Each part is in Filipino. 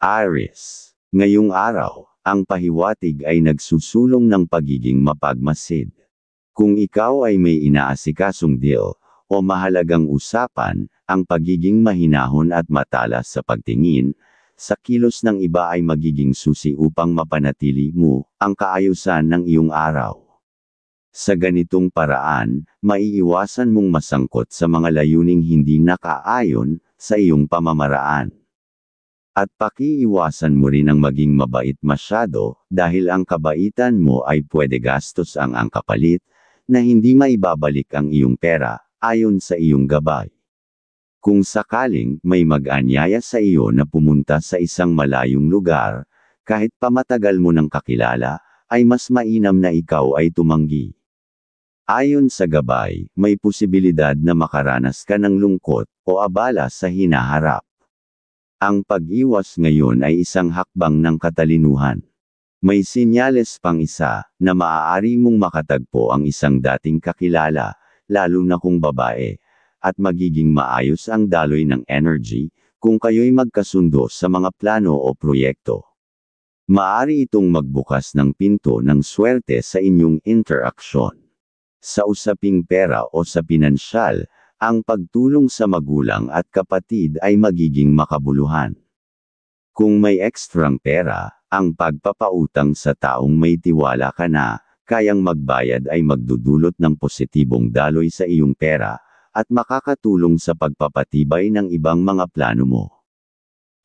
Aries. Ngayong araw, ang pahiwatig ay nagsusulong ng pagiging mapagmasid. Kung ikaw ay may inaasikasong deal, o mahalagang usapan, ang pagiging mahinahon at matalas sa pagtingin, sa kilos ng iba ay magiging susi upang mapanatili mo ang kaayusan ng iyong araw. Sa ganitong paraan, maiiwasan mong masangkot sa mga layuning hindi nakaayon sa iyong pamamaraan. At pakiiwasan mo rin ang maging mabait masyado, dahil ang kabaitan mo ay pwede gastos ang kapalit, na hindi maibabalik ang iyong pera, ayon sa iyong gabay. Kung sakaling may mag-anyaya sa iyo na pumunta sa isang malayong lugar, kahit pamatagal mo ng kakilala, ay mas mainam na ikaw ay tumanggi. Ayon sa gabay, may posibilidad na makaranas ka ng lungkot o abala sa hinaharap. Ang pag-iwas ngayon ay isang hakbang ng katalinuhan. May sinyales pang isa, na maaari mong makatagpo ang isang dating kakilala, lalo na kung babae, at magiging maayos ang daloy ng energy, kung kayo'y magkasundo sa mga plano o proyekto. Maaari itong magbukas ng pinto ng swerte sa inyong interaksyon. Sa usaping pera o sa pinansyal, ang pagtulong sa magulang at kapatid ay magiging makabuluhan. Kung may ekstrang pera, ang pagpapautang sa taong may tiwala ka na, kayang magbayad ay magdudulot ng positibong daloy sa iyong pera, at makakatulong sa pagpapatibay ng ibang mga plano mo.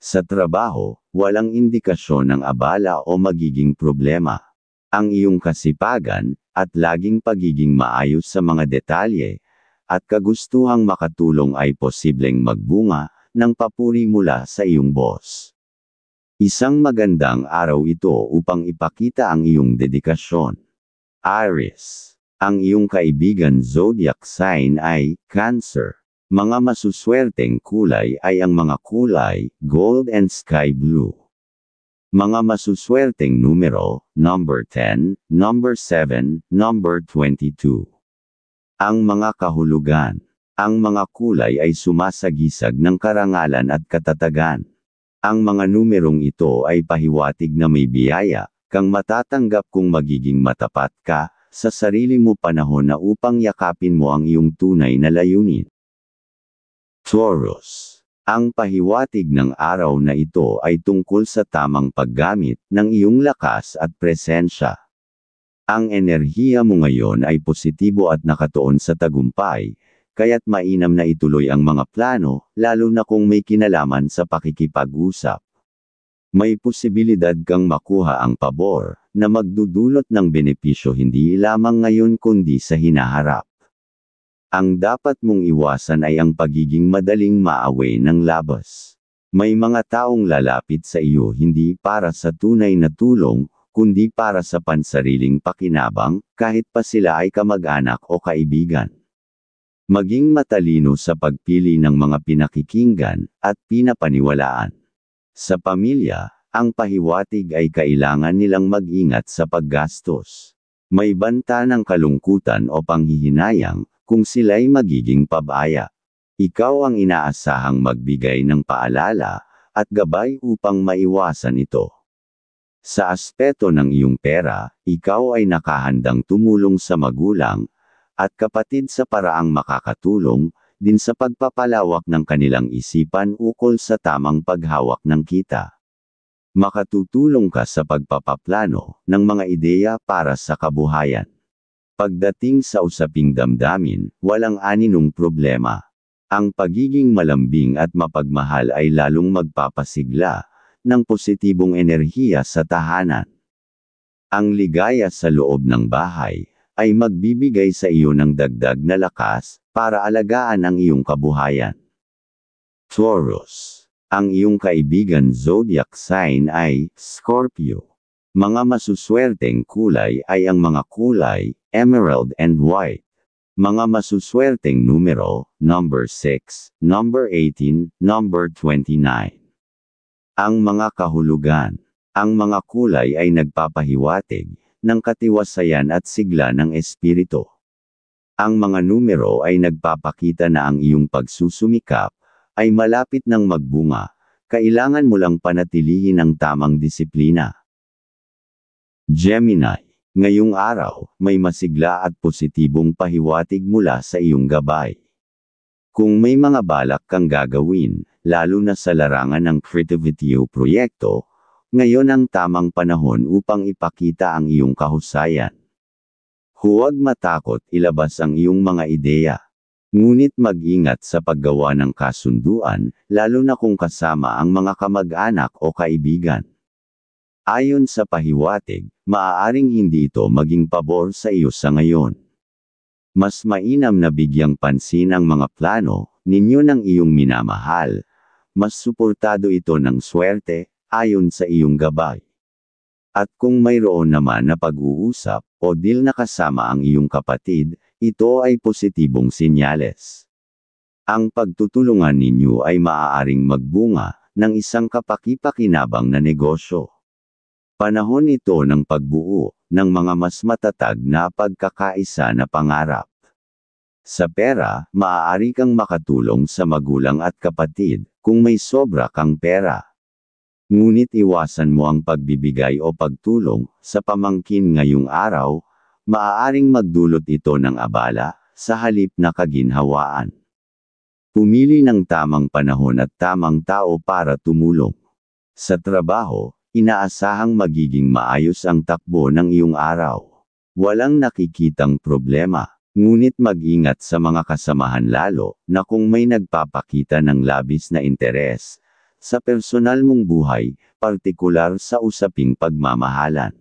Sa trabaho, walang indikasyon ng abala o magiging problema. Ang iyong kasipagan, at laging pagiging maayos sa mga detalye, at kagustuhang makatulong ay posibleng magbunga ng papuri mula sa iyong boss. Isang magandang araw ito upang ipakita ang iyong dedikasyon. Aries. Ang iyong kaibigan zodiac sign ay Cancer. Mga masuswerteng kulay ay ang mga kulay gold and sky blue. Mga masuswerteng numero, number 10, number 7, number 22. Ang mga kahulugan. Ang mga kulay ay sumasagisag ng karangalan at katatagan. Ang mga numerong ito ay pahiwatig na may biyaya, kang matatanggap kung magiging matapat ka, sa sarili mo panahon na upang yakapin mo ang iyong tunay na layunin. Taurus. Ang pahiwatig ng araw na ito ay tungkol sa tamang paggamit ng iyong lakas at presensya. Ang enerhiya mo ngayon ay positibo at nakatuon sa tagumpay, kaya't mainam na ituloy ang mga plano, lalo na kung may kinalaman sa pakikipag-usap. May posibilidad kang makuha ang pabor, na magdudulot ng benepisyo hindi lamang ngayon kundi sa hinaharap. Ang dapat mong iwasan ay ang pagiging madaling maaway ng labas. May mga taong lalapit sa iyo hindi para sa tunay na tulong, kundi para sa pansariling pakinabang, kahit pa sila ay kamag-anak o kaibigan. Maging matalino sa pagpili ng mga pinakikinggan, at pinapaniwalaan. Sa pamilya, ang pahiwatig ay kailangan nilang mag-ingat sa paggastos. May banta ng kalungkutan o panghihinayang, kung sila'y magiging pabaya. Ikaw ang inaasahang magbigay ng paalala, at gabay upang maiwasan ito. Sa aspeto ng iyong pera, ikaw ay nakahandang tumulong sa magulang, at kapatid sa paraang makakatulong, din sa pagpapalawak ng kanilang isipan ukol sa tamang paghawak ng kita. Makatutulong ka sa pagpapaplano ng mga ideya para sa kabuhayan. Pagdating sa usaping damdamin, walang aninong problema. Ang pagiging malambing at mapagmahal ay lalong magpapasigla ng positibong enerhiya sa tahanan. Ang ligaya sa loob ng bahay ay magbibigay sa iyo ng dagdag na lakas para alagaan ang iyong kabuhayan. Taurus. Ang iyong kaibigan zodiac sign ay Scorpio. Mga masuswerteng kulay ay ang mga kulay emerald and white. Mga masuswerteng numero, number 6, number 18, number 29. Ang mga kahulugan. Ang mga kulay ay nagpapahiwatig ng katiwasayan at sigla ng espiritu. Ang mga numero ay nagpapakita na ang iyong pagsusumikap ay malapit ng magbunga, kailangan mo lang panatilihin ang tamang disiplina. Gemini, ngayong araw, may masigla at positibong pahiwatig mula sa iyong gabay. Kung may mga balak kang gagawin, lalo na sa larangan ng creativity o proyekto, ngayon ang tamang panahon upang ipakita ang iyong kahusayan. Huwag matakot ilabas ang iyong mga ideya. Ngunit mag-ingat sa paggawa ng kasunduan, lalo na kung kasama ang mga kamag-anak o kaibigan. Ayon sa pahiwatig, maaaring hindi ito maging pabor sa iyo sa ngayon. Mas mainam na bigyang pansin ang mga plano ninyo ng iyong minamahal. Mas suportado ito ng swerte, ayon sa iyong gabay. At kung mayroon naman na pag-uusap o deal na kasama ang iyong kapatid, ito ay positibong senyales. Ang pagtutulungan ninyo ay maaaring magbunga ng isang kapaki-pakinabang na negosyo. Panahon ito ng pagbuo ng mga mas matatag na pagkakaisa na pangarap. Sa pera, maaari kang makatulong sa magulang at kapatid kung may sobra kang pera. Ngunit iwasan mo ang pagbibigay o pagtulong sa pamangkin ngayong araw, maaaring magdulot ito ng abala sa halip na kaginhawaan. Pumili ng tamang panahon at tamang tao para tumulong. Sa trabaho, inaasahang magiging maayos ang takbo ng iyong araw. Walang nakikitang problema, ngunit mag-ingat sa mga kasamahan lalo na kung may nagpapakita ng labis na interes sa personal mong buhay, partikular sa usaping pagmamahalan.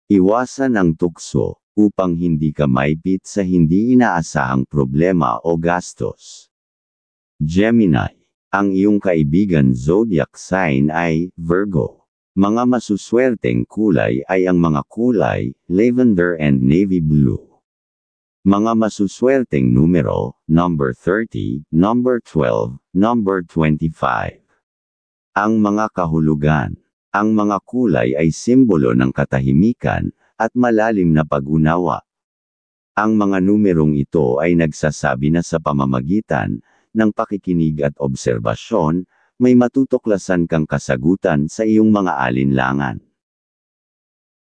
Iwasan ang tukso upang hindi ka maipit sa hindi inaasahang problema o gastos. Gemini, ang iyong kaibigan zodiac sign ay Virgo. Mga masuswerteng kulay ay ang mga kulay, lavender and navy blue. Mga masuswerteng numero, number 30, number 12, number 25. Ang mga kahulugan. Ang mga kulay ay simbolo ng katahimikan at malalim na pag-unawa. Ang mga numerong ito ay nagsasabi na sa pamamagitan ng pakikinig at obserbasyon, may matutuklasan kang kasagutan sa iyong mga alinlangan.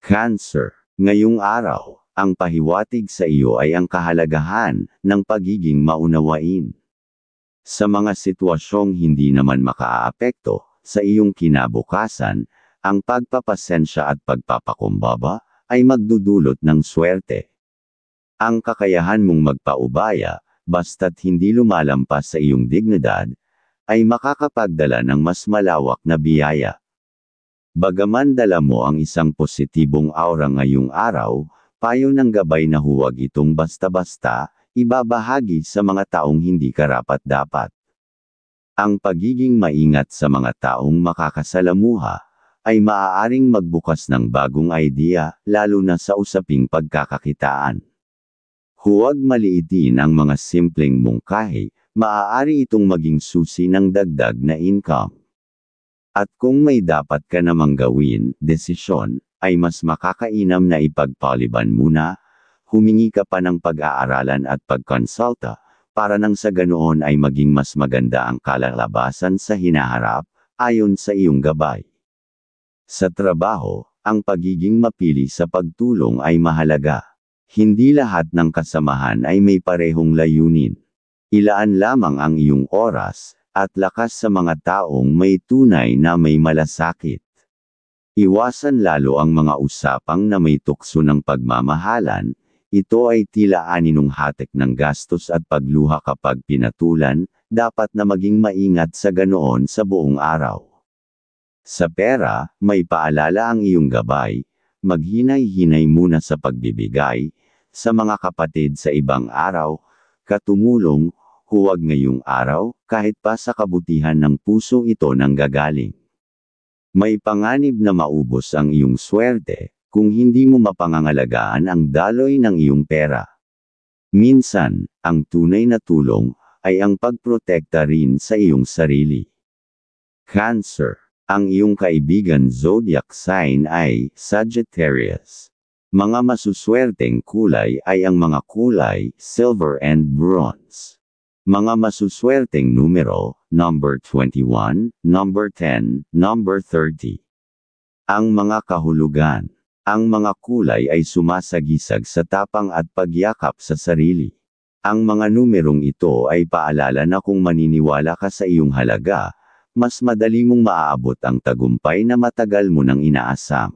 Cancer, ngayong araw, ang pahiwatig sa iyo ay ang kahalagahan ng pagiging maunawain. Sa mga sitwasyong hindi naman makaaapekto sa iyong kinabukasan, ang pagpapasensya at pagpapakumbaba ay magdudulot ng swerte. Ang kakayahan mong magpaubaya, basta't hindi lumalampas sa iyong dignidad, ay makakapagdala ng mas malawak na biyaya. Bagaman dala mo ang isang positibong aura ngayong araw, payo ng gabay na huwag itong basta-basta ibabahagi sa mga taong hindi karapat-dapat. Ang pagiging maingat sa mga taong makakasalamuha ay maaaring magbukas ng bagong idea, lalo na sa usaping pagkakakitaan. Huwag maliitin ang mga simpleng mungkahi, maaari itong maging susi ng dagdag na income. At kung may dapat ka namang gawin, desisyon, ay mas makakainam na ipagpaliban muna, humingi ka pa ng pag-aaralan at pagkonsulta, para nang sa ganoon ay maging mas maganda ang kalalabasan sa hinaharap, ayon sa iyong gabay. Sa trabaho, ang pagiging mapili sa pagtulong ay mahalaga. Hindi lahat ng kasamahan ay may parehong layunin. Ilaan lamang ang iyong oras at lakas sa mga taong may tunay na may malasakit. Iwasan lalo ang mga usapang na may tukso ng pagmamahalan, ito ay tila aninong hatek ng gastos at pagluha kapag pinatulan, dapat na maging maingat sa ganoon sa buong araw. Sa pera, may paalala ang iyong gabay, maghinay-hinay muna sa pagbibigay, sa mga kapatid sa ibang araw, katumulong, huwag ngayong araw, kahit pa sa kabutihan ng puso ito nanggagaling. May panganib na maubos ang iyong swerte, kung hindi mo mapangangalagaan ang daloy ng iyong pera. Minsan, ang tunay na tulong, ay ang pagprotekta rin sa iyong sarili. Cancer, ang iyong kaibigan zodiac sign ay Sagittarius. Mga masuswerteng kulay ay ang mga kulay, silver and bronze. Mga masuswerteng numero, number 21, number 10, number 30. Ang mga kahulugan. Ang mga kulay ay sumasagisag sa tapang at pagyakap sa sarili. Ang mga numerong ito ay paalala na kung maniniwala ka sa iyong halaga, mas madali mong maaabot ang tagumpay na matagal mo nang inaasam.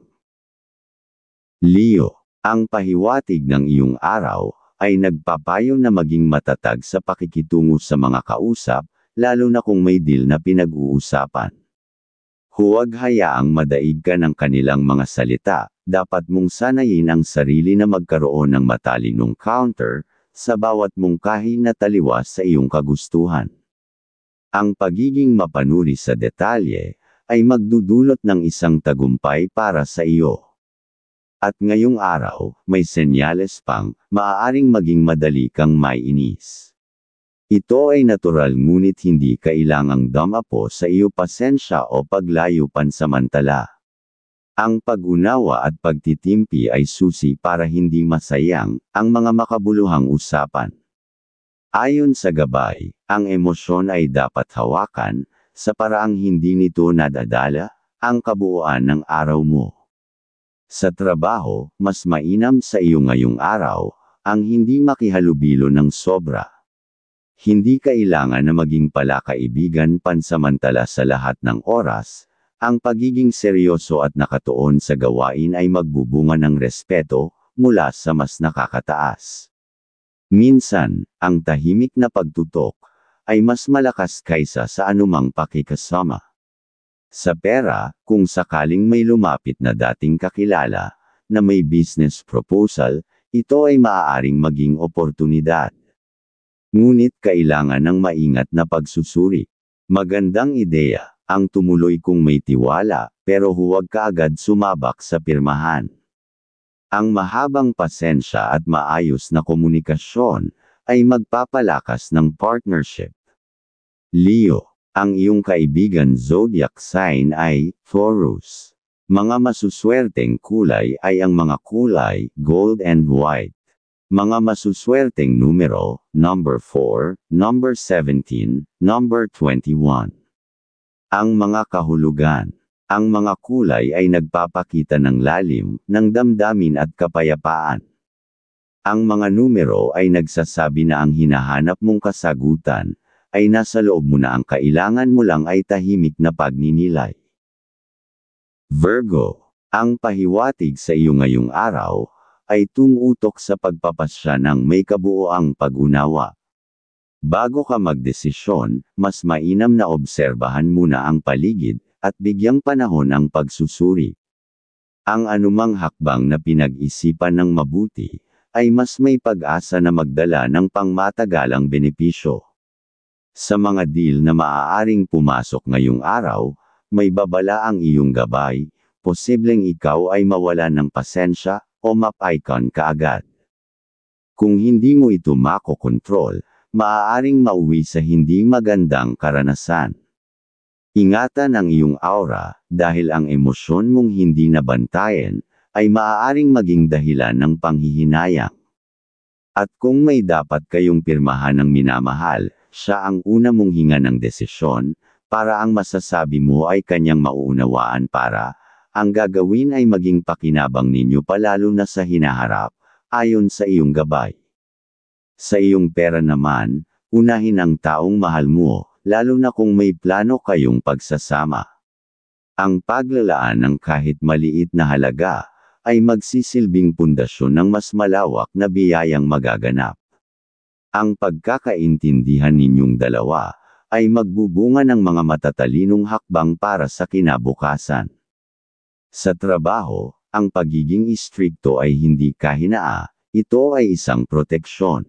Leo, ang pahiwatig ng iyong araw ay nagpapayo na maging matatag sa pakikitungo sa mga kausap, lalo na kung may deal na pinag-uusapan. Huwag hayaang madaig ka ng kanilang mga salita, dapat mong sanayin ang sarili na magkaroon ng matalinong counter sa bawat mungkahi na taliwas sa iyong kagustuhan. Ang pagiging mapanuri sa detalye ay magdudulot ng isang tagumpay para sa iyo. At ngayong araw, may senyales pang maaaring maging madali kang maiinis. Ito ay natural ngunit hindi kailangang damapo sa iyo pasensya o paglayo pansamantala. Ang pag-unawa at pagtitimpi ay susi para hindi masayang ang mga makabuluhang usapan. Ayon sa gabay, ang emosyon ay dapat hawakan sa paraang hindi nito nadadala ang kabuuan ng araw mo. Sa trabaho, mas mainam sa iyo ngayong araw ang hindi makihalubilo ng sobra. Hindi kailangan na maging palakaibigan pansamantala sa lahat ng oras. Ang pagiging seryoso at nakatuon sa gawain ay magbubunga ng respeto mula sa mas nakakataas. Minsan, ang tahimik na pagtutok ay mas malakas kaysa sa anumang pakikasama. Sa pera, kung sakaling may lumapit na dating kakilala na may business proposal, ito ay maaaring maging oportunidad. Ngunit kailangan ng maingat na pagsusuri. Magandang ideya ang tumuloy kung may tiwala, pero huwag kaagad sumabak sa pirmahan. Ang mahabang pasensya at maayos na komunikasyon ay magpapalakas ng partnership. Leo, ang iyong kaibigan zodiac sign ay Taurus. Mga masuswerteng kulay ay ang mga kulay gold and white. Mga masuswerteng numero, number 4, number 17, number 21. Ang mga kahulugan. Ang mga kulay ay nagpapakita ng lalim, ng damdamin at kapayapaan. Ang mga numero ay nagsasabi na ang hinahanap mong kasagutan, ay nasa loob mo na, ang kailangan mo lang ay tahimik na pagninilay. Virgo, ang pahiwatig sa iyo ngayong araw, ay tumutok sa pagpapasya ng may kabuoang pag-unawa. Bago ka magdesisyon, mas mainam na obserbahan muna ang paligid, at bigyang panahon ang pagsusuri. Ang anumang hakbang na pinag-isipan ng mabuti, ay mas may pag-asa na magdala ng pangmatagalang benepisyo. Sa mga deal na maaaring pumasok ngayong araw, may babala ang iyong gabay, posibleng ikaw ay mawalan ng pasensya, o map-icon kaagad. Kung hindi mo ito makokontrol, maaaring mauwi sa hindi magandang karanasan. Ingatan ang iyong aura, dahil ang emosyon mong hindi nabantayan, ay maaaring maging dahilan ng panghihinayang. At kung may dapat kayong pirmahan ng minamahal, siya ang una mong hinga ng desisyon, para ang masasabi mo ay kanyang mauunawaan para, ang gagawin ay maging pakinabang ninyo palalo na sa hinaharap, ayon sa iyong gabay. Sa iyong pera naman, unahin ang taong mahal mo, lalo na kung may plano kayong pagsasama. Ang paglalaan ng kahit maliit na halaga, ay magsisilbing pundasyon ng mas malawak na biyayang magaganap. Ang pagkakaintindihan ninyong dalawa, ay magbubunga ng mga matatalinong hakbang para sa kinabukasan. Sa trabaho, ang pagiging istrikto ay hindi kahinaa, ito ay isang proteksyon.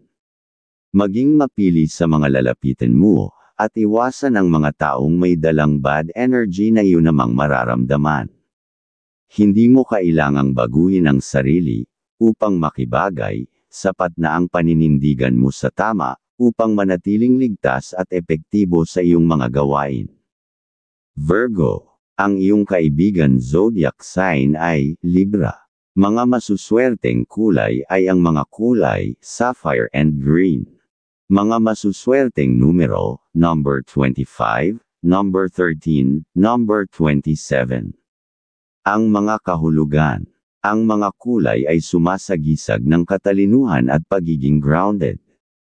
Maging mapili sa mga lalapitan mo, at iwasan ang mga taong may dalang bad energy na iyon namang mararamdaman. Hindi mo kailangang baguhin ang sarili, upang makibagay, sapat na ang paninindigan mo sa tama, upang manatiling ligtas at epektibo sa iyong mga gawain. Virgo, ang iyong kaibigan zodiac sign ay Libra. Mga masuswerteng kulay ay ang mga kulay sapphire and green. Mga masuswerteng numero, number 25, number 13, number 27. Ang mga kahulugan. Ang mga kulay ay sumasagisag ng katalinuhan at pagiging grounded.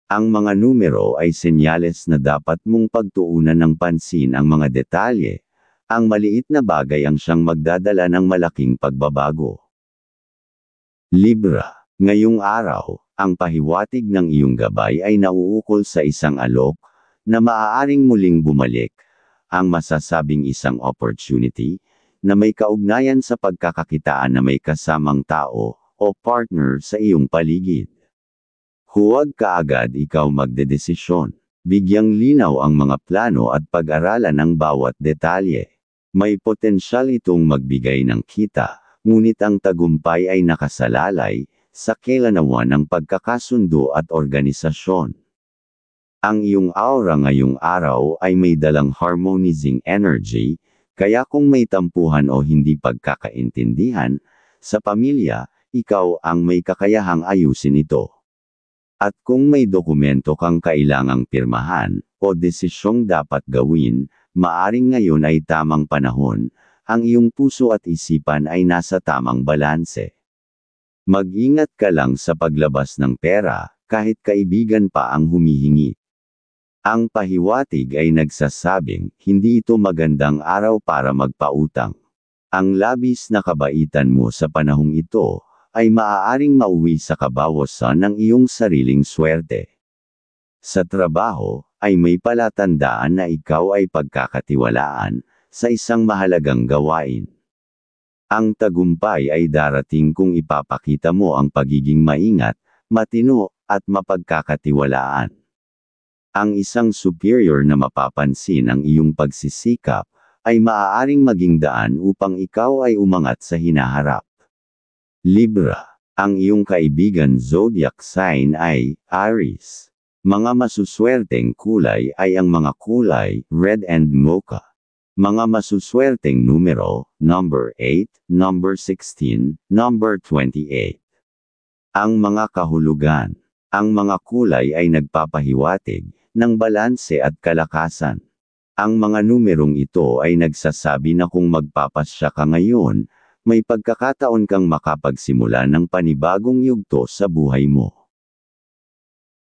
Ang mga numero ay senyales na dapat mong pagtuunan ng pansin ang mga detalye. Ang maliit na bagay ang siyang magdadala ng malaking pagbabago. Libra. Ngayong araw, ang pahiwatig ng iyong gabay ay nauukol sa isang alok, na maaaring muling bumalik. Ang masasabing isang opportunity, na may kaugnayan sa pagkakakitaan na may kasamang tao, o partner sa iyong paligid. Huwag kaagad ikaw magdedesisyon. Bigyang linaw ang mga plano at pag-aralan ang bawat detalye. May potensyal itong magbigay ng kita, ngunit ang tagumpay ay nakasalalay sa kailanawan ng pagkakasundo at organisasyon. Ang iyong aura ngayong araw ay may dalang harmonizing energy, kaya kung may tampuhan o hindi pagkakaintindihan sa pamilya, ikaw ang may kakayahang ayusin ito. At kung may dokumento kang kailangang pirmahan o desisyong dapat gawin, maaring ngayon ay tamang panahon, ang iyong puso at isipan ay nasa tamang balanse. Mag-ingat ka lang sa paglabas ng pera, kahit kaibigan pa ang humihingi. Ang pahiwatig ay nagsasabing, hindi ito magandang araw para magpautang. Ang labis na kabaitan mo sa panahong ito, ay maaaring mauwi sa kabawasan ng iyong sariling swerte. Sa trabaho, ay may palatandaan na ikaw ay pagkakatiwalaan, sa isang mahalagang gawain. Ang tagumpay ay darating kung ipapakita mo ang pagiging maingat, matino, at mapagkakatiwalaan. Ang isang superior na mapapansin ang iyong pagsisikap, ay maaaring maging daan upang ikaw ay umangat sa hinaharap. Libra. Ang iyong kaibigan zodiac sign ay Aries. Mga masuswerteng kulay ay ang mga kulay red and mocha. Mga masuswerteng numero, number 8, number 16, number 28. Ang mga kahulugan. Ang mga kulay ay nagpapahiwatig ng balanse at kalakasan. Ang mga numerong ito ay nagsasabi na kung magpapasya ka ngayon, may pagkakataon kang makapagsimula ng panibagong yugto sa buhay mo.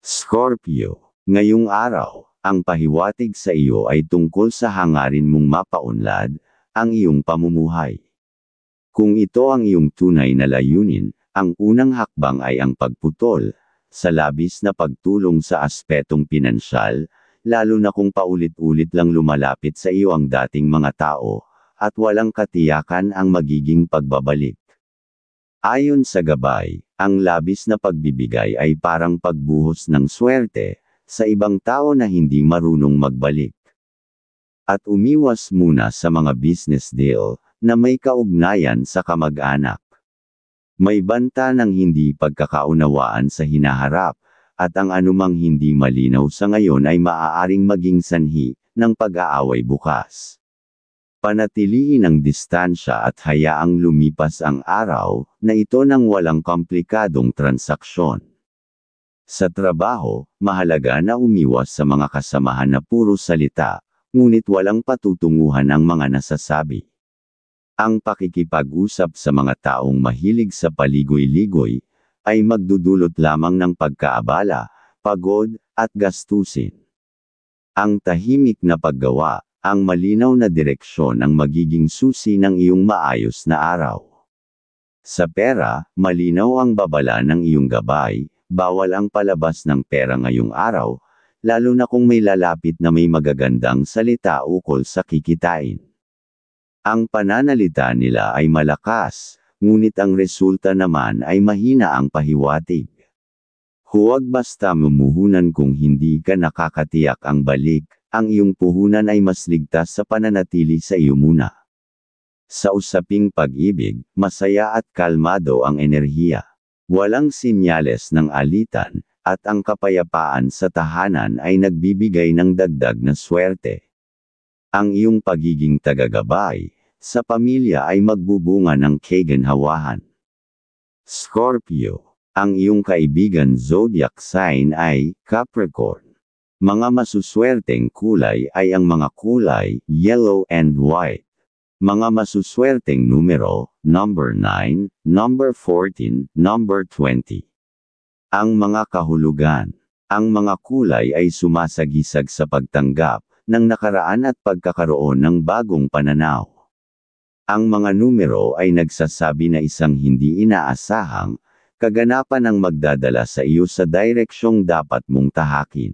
Scorpio. Ngayong araw, ang pahiwatig sa iyo ay tungkol sa hangarin mong mapaunlad ang iyong pamumuhay. Kung ito ang iyong tunay na layunin, ang unang hakbang ay ang pagputol sa labis na pagtulong sa aspetong pinansyal, lalo na kung paulit-ulit lang lumalapit sa iyo ang dating mga tao, at walang katiyakan ang magiging pagbabalik. Ayon sa gabay, ang labis na pagbibigay ay parang pagbuhos ng swerte sa ibang tao na hindi marunong magbalik. At umiwas muna sa mga business deal na may kaugnayan sa kamag-anak. May banta ng hindi pagkakaunawaan sa hinaharap, at ang anumang hindi malinaw sa ngayon ay maaaring maging sanhi ng pag-aaway bukas. Panatilihin ang distansya at hayaang lumipas ang araw na ito nang walang komplikadong transaksyon. Sa trabaho, mahalaga na umiwas sa mga kasamahan na puro salita, ngunit walang patutunguhan ang mga nasasabi. Ang pakikipag-usap sa mga taong mahilig sa paligoy-ligoy, ay magdudulot lamang ng pagkaabala, pagod, at gastusin. Ang tahimik na paggawa, ang malinaw na direksyon ang magiging susi ng iyong maayos na araw. Sa pera, malinaw ang babala ng iyong gabay, bawal ang palabas ng pera ngayong araw, lalo na kung may lalapit na may magagandang salita ukol sa kikitain. Ang pananalita nila ay malakas, ngunit ang resulta naman ay mahina ang pahiwatig. Huwag basta mumuhunan kung hindi ka nakakatiyak ang balik, ang iyong puhunan ay mas ligtas sa pananatili sa iyo muna. Sa usaping pag-ibig, masaya at kalmado ang enerhiya. Walang sinyales ng alitan, at ang kapayapaan sa tahanan ay nagbibigay ng dagdag na swerte. Ang iyong pagiging tagagabay sa pamilya ay magbubunga ng kaginhawahan. Scorpio. Ang iyong kaibigan zodiac sign ay Capricorn. Mga masuswerteng kulay ay ang mga kulay yellow and white. Mga masuswerteng numero, number 9, number 14, number 20. Ang mga kahulugan. Ang mga kulay ay sumasagisag sa pagtanggap ng nakaraan at pagkakaroon ng bagong pananaw. Ang mga numero ay nagsasabi na isang hindi inaasahang kaganapan ang magdadala sa iyo sa direksyong dapat mong tahakin.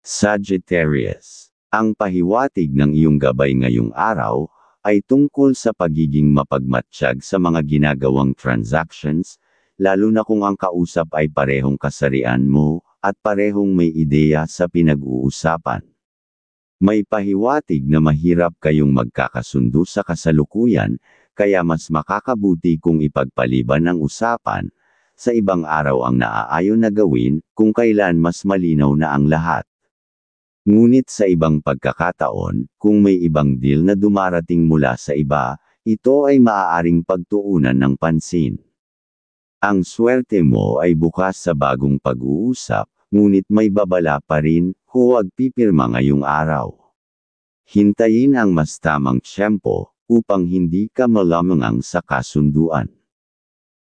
Sagittarius. Ang pahiwatig ng iyong gabay ngayong araw ay tungkol sa pagiging mapagmatsyag sa mga ginagawang transactions, lalo na kung ang kausap ay parehong kasarian mo at parehong may ideya sa pinag-uusapan. May pahiwatig na mahirap kayong magkakasundo sa kasalukuyan, kaya mas makakabuti kung ipagpaliban ang usapan. Sa ibang araw ang naaayon na gawin, kung kailan mas malinaw na ang lahat. Ngunit sa ibang pagkakataon, kung may ibang deal na dumarating mula sa iba, ito ay maaaring pagtuunan ng pansin. Ang swerte mo ay bukas sa bagong pag-uusap, ngunit may babala pa rin, huwag pipirma ngayong araw. Hintayin ang mas tamang tiyempo, upang hindi ka malamangang sa kasunduan.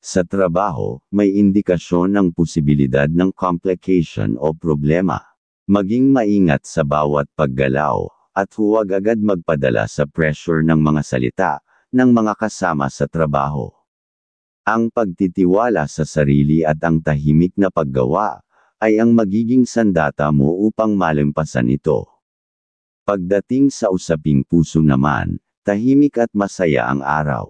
Sa trabaho, may indikasyon ng posibilidad ng complication o problema. Maging maingat sa bawat paggalaw, at huwag agad magpadala sa pressure ng mga salita, ng mga kasama sa trabaho. Ang pagtitiwala sa sarili at ang tahimik na paggawa, ay ang magiging sandata mo upang malampasan ito. Pagdating sa usaping puso naman, tahimik at masaya ang araw.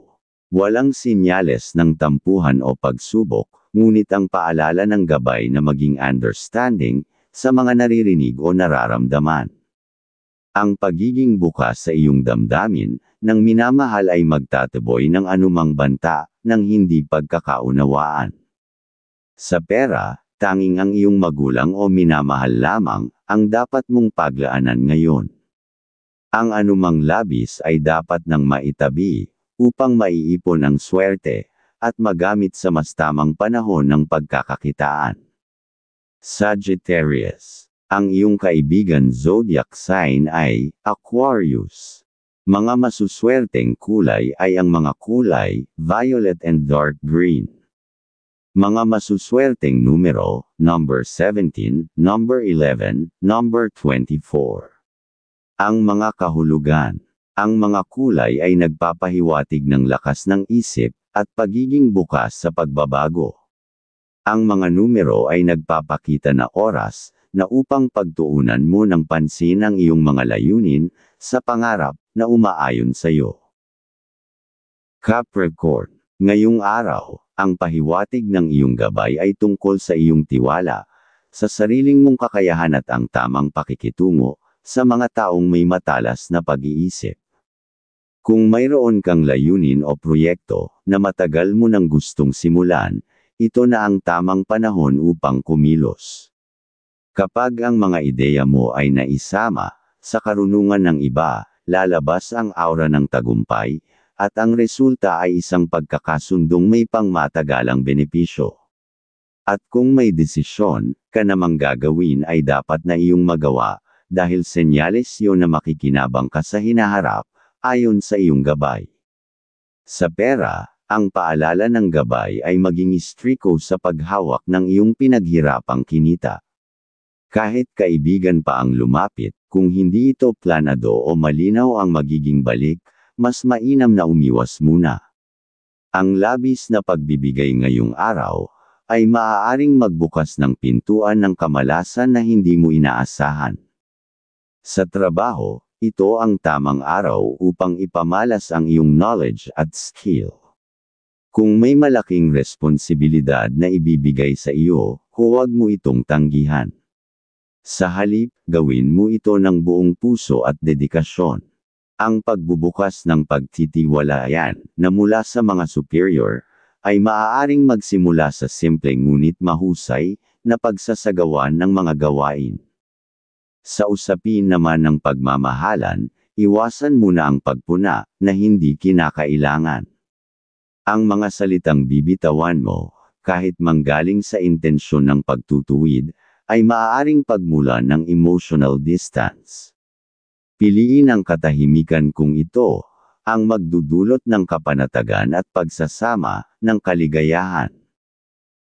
Walang sinyales ng tampuhan o pagsubok, ngunit ang paalala ng gabay na maging understanding, sa mga naririnig o nararamdaman. Ang pagiging bukas sa iyong damdamin, ng minamahal ay magtataboy ng anumang banta, ng hindi pagkakaunawaan. Sa pera, tanging ang iyong magulang o minamahal lamang, ang dapat mong paglaanan ngayon. Ang anumang labis ay dapat nang maitabi, upang maiipon ang swerte, at magamit sa mas tamang panahon ng pagkakakitaan. Sagittarius. Ang iyong kaibigan zodiac sign ay Aquarius. Mga masuswerteng kulay ay ang mga kulay violet and dark green. Mga masuswerteng numero, number 17, number 11, number 24. Ang mga kahulugan. Ang mga kulay ay nagpapahiwatig ng lakas ng isip, at pagiging bukas sa pagbabago. Ang mga numero ay nagpapakita na oras, na upang pagtuunan mo ng pansin ang iyong mga layunin, sa pangarap, na umaayon sa iyo. Capricorn. Ngayong araw, ang pahiwatig ng iyong gabay ay tungkol sa iyong tiwala, sa sariling mong kakayahan at ang tamang pakikitungo, sa mga taong may matalas na pag-iisip. Kung mayroon kang layunin o proyekto, na matagal mo nang gustong simulan, ito na ang tamang panahon upang kumilos. Kapag ang mga ideya mo ay naisama, sa karunungan ng iba, lalabas ang aura ng tagumpay, at ang resulta ay isang pagkakasundong may pangmatagalang benepisyo. At kung may desisyon, ka namang gagawin ay dapat na iyong magawa, dahil senyales yun na makikinabang ka sa hinaharap, ayon sa iyong gabay. Sa pera, ang paalala ng gabay ay maging istriko sa paghawak ng iyong pinaghirapang kinita. Kahit kaibigan pa ang lumapit, kung hindi ito planado o malinaw ang magiging balik, mas mainam na umiwas muna. Ang labis na pagbibigay ngayong araw, ay maaaring magbukas ng pintuan ng kamalasan na hindi mo inaasahan. Sa trabaho, ito ang tamang araw upang ipamalas ang iyong knowledge at skill. Kung may malaking responsibilidad na ibibigay sa iyo, huwag mo itong tanggihan. Sa halip, gawin mo ito ng buong puso at dedikasyon. Ang pagbubukas ng pagtitiwalayan, na mula sa mga superior, ay maaaring magsimula sa simpleng ngunit mahusay, na pagsasagawan ng mga gawain. Sa usapin naman ng pagmamahalan, iwasan muna ang pagpuna, na hindi kinakailangan. Ang mga salitang bibitawan mo, kahit manggaling sa intensyon ng pagtutuwid, ay maaaring pagmulan ng emotional distance. Piliin ang katahimikan kung ito ang magdudulot ng kapanatagan at pagsasama ng kaligayahan.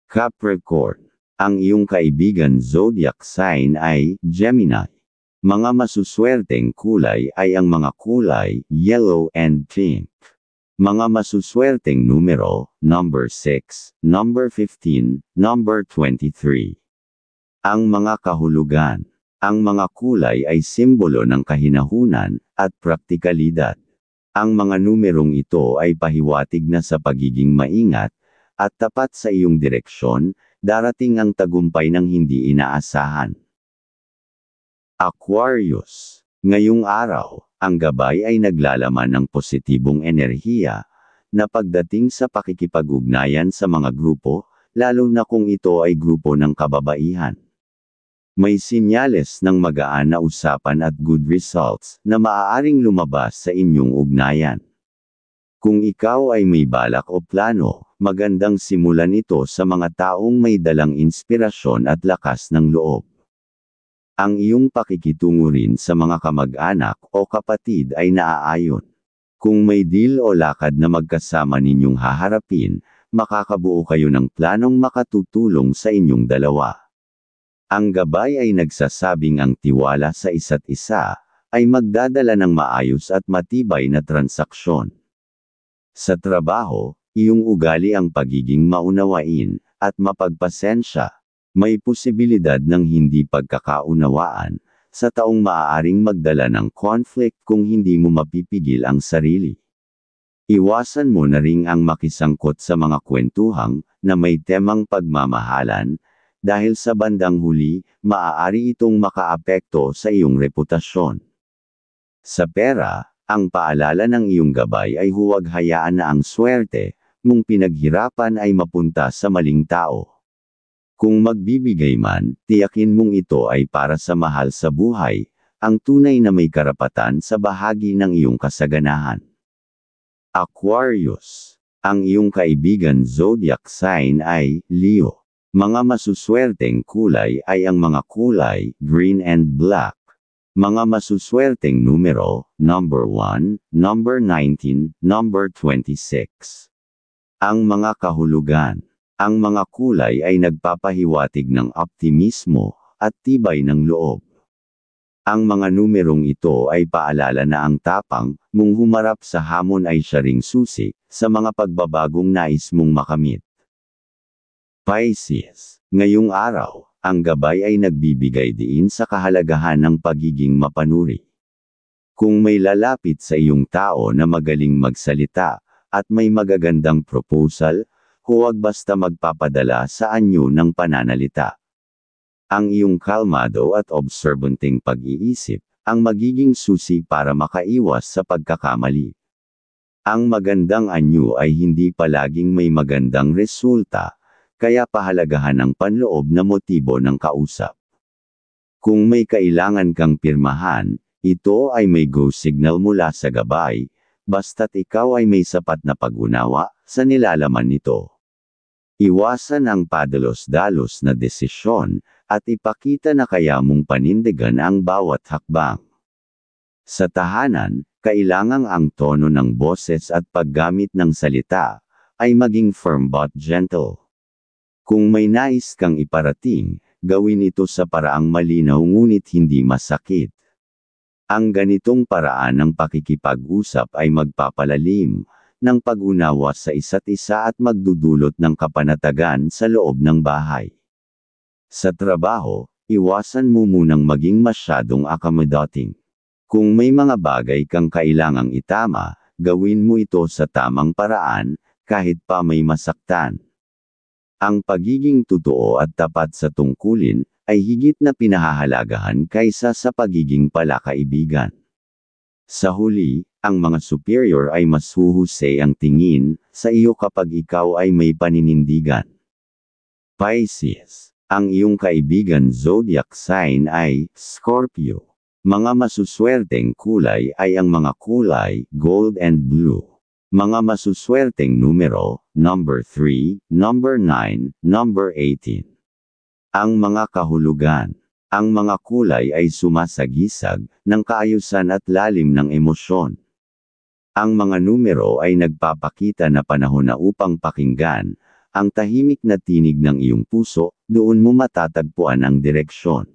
Capricorn. Ang iyong kaibigan zodiac sign ay Gemini. Mga masuswerteng kulay ay ang mga kulay yellow and pink. Mga masuswerteng numero, number 6, number 15, number 23. Ang mga kahulugan. Ang mga kulay ay simbolo ng kahinahunan at praktikalidad. Ang mga numerong ito ay pahiwatig na sa pagiging maingat at tapat sa iyong direksyon, darating ang tagumpay ng hindi inaasahan. Aquarius. Ngayong araw, ang gabay ay naglalaman ng positibong enerhiya na pagdating sa pakikipag-ugnayan sa mga grupo, lalo na kung ito ay grupo ng kababaihan. May sinyales ng magaan na usapan at good results na maaaring lumabas sa inyong ugnayan. Kung ikaw ay may balak o plano, magandang simulan ito sa mga taong may dalang inspirasyon at lakas ng loob. Ang iyong pakikitungo rin sa mga kamag-anak o kapatid ay naaayon. Kung may deal o lakad na magkasama ninyong haharapin, makakabuo kayo ng planong makatutulong sa inyong dalawa. Ang gabay ay nagsasabing ang tiwala sa isa't isa ay magdadala ng maayos at matibay na transaksyon. Sa trabaho, iyong ugali ang pagiging maunawain at mapagpasensya. May posibilidad ng hindi pagkakaunawaan sa taong maaaring magdala ng conflict kung hindi mo mapipigil ang sarili. Iwasan mo na ring ang makisangkot sa mga kwentuhang na may temang pagmamahalan, dahil sa bandang huli, maaari itong makaapekto sa iyong reputasyon. Sa pera, ang paalala ng iyong gabay ay huwag hayaan na ang swerte mong pinaghirapan ay mapunta sa maling tao. Kung magbibigay man, tiyakin mong ito ay para sa mahal sa buhay, ang tunay na may karapatan sa bahagi ng iyong kasaganahan. Aquarius. Ang iyong kaibigan zodiac sign ay Leo. Mga masuswerteng kulay ay ang mga kulay green and black. Mga masuswerteng numero, number 1, number 19, number 26. Ang mga kahulugan. Ang mga kulay ay nagpapahiwatig ng optimismo at tibay ng loob. Ang mga numerong ito ay paalala na ang tapang mong humarap sa hamon ay siya ring susi sa mga pagbabagong nais mong makamit. Pisces. Ngayong araw, ang gabay ay nagbibigay diin sa kahalagahan ng pagiging mapanuri. Kung may lalapit sa iyong tao na magaling magsalita, at may magagandang proposal, huwag basta magpapadala sa anyo ng pananalita. Ang iyong kalmado at obserbanting pag-iisip, ang magiging susi para makaiwas sa pagkakamali. Ang magandang anyo ay hindi palaging may magandang resulta, kaya pahalagahan ang panloob na motibo ng kausap. Kung may kailangan kang pirmahan, ito ay may go signal mula sa gabay, basta't ikaw ay may sapat na pag-unawa sa nilalaman nito. Iwasan ang padalos-dalos na desisyon, at ipakita na kaya mong panindigan ang bawat hakbang. Sa tahanan, kailangang ang tono ng boses at paggamit ng salita ay maging firm but gentle. Kung may nais kang iparating, gawin ito sa paraang malinaw ngunit hindi masakit. Ang ganitong paraan ng pakikipag-usap ay magpapalalim ng pag-unawa sa isa't isa at magdudulot ng kapanatagan sa loob ng bahay. Sa trabaho, iwasan mo munang maging masyadong accommodating. Kung may mga bagay kang kailangang itama, gawin mo ito sa tamang paraan, kahit pa may masaktan. Ang pagiging totoo at tapat sa tungkulin ay higit na pinahahalagahan kaysa sa pagiging palakaibigan. Sa huli, ang mga superior ay mas huhusay ang tingin sa iyo kapag ikaw ay may paninindigan. Pisces. Ang iyong kaibigan zodiac sign ay Scorpio. Mga masuswerteng kulay ay ang mga kulay gold and blue. Mga masuswerteng numero, number 3, number 9, number 18. Ang mga kahulugan. Ang mga kulay ay sumasagisag ng kaayusan at lalim ng emosyon. Ang mga numero ay nagpapakita na panahon na upang pakinggan ang tahimik na tinig ng iyong puso, doon mo matatagpuan ang direksyon.